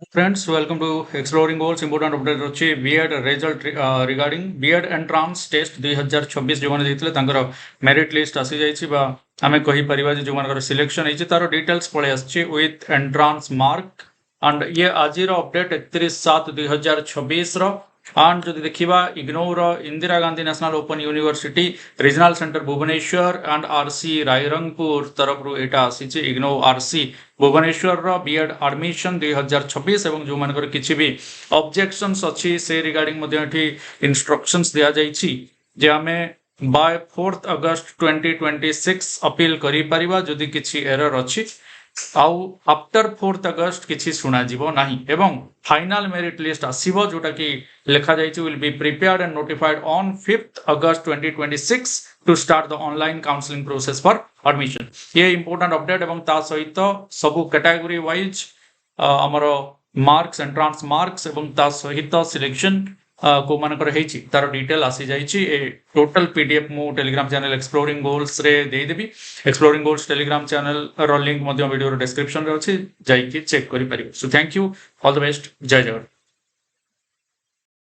Friends, welcome to Exploring Goals. Important update ଅଛି B.Ed result regarding B.Ed entrance test 2026 ଯେଉଁମାନେ ଦେଇଥିଲେ ତାଙ୍କର merit list ଆସିଯାଇଛି ବା ଆମେ କହିପାରିବା ଯେ ଯେଉଁମାନଙ୍କର ସିଲେକ୍ସନ ହେଇଛି ତାର ଡିଟେଲ୍ସ ପଳେଇ ଆସିଛି with entrance mark and ଇଏ ଆଜିର ଅପଡେଟ୍ 31/7/2026 ର and ଯଦି ଦେଖିବା ଇଗ୍ନୋର Indira Gandhi National Open University Regional Centre Bhubaneswar and RC Rairangpur तरफ एटा आसी इग्नो आरसी भुवनेश्वर रो बीएड एडमिशन 2026 एवं जो मानकर किछि भी ऑब्जेक्शंस अछि से रिगार्डिंग मध्ये एठी इंस्ट्रक्शंस दिया जाइछि जे हमें बाय 4th अगस्त 2026 अपील करि परिबा जदि किछि एरर अछि आउ आफ्टर 4th अगस्त किछि सुना जीवो नाही एवं फाइनल मेरिट लिस्ट आसीबो जोटा कि लेखा जाइछि will be prepared and notified on 5th August 2026 to start the online counselling process for admission ये इंपोर्टेंट अपडेट एवं ता सहित सब कैटेगरी वाइज हमर मार्क्स एंट्रांस मार्क्स एवं ता सहित सिलेक्शन को मानकर हेछि तार डिटेल आसी जाइछि ए टोटल पीडीएफ मु टेलीग्राम चैनल एक्सप्लोरिंग गोल्स रे देई देबी एक्सप्लोरिंग गोल्स टेलीग्राम चैनल रो लिंक मध्ये वीडियो रो डिस्क्रिप्शन रे अछि जाई कि चेक करि परिबो so thank you all the best जय जगन्नाथ।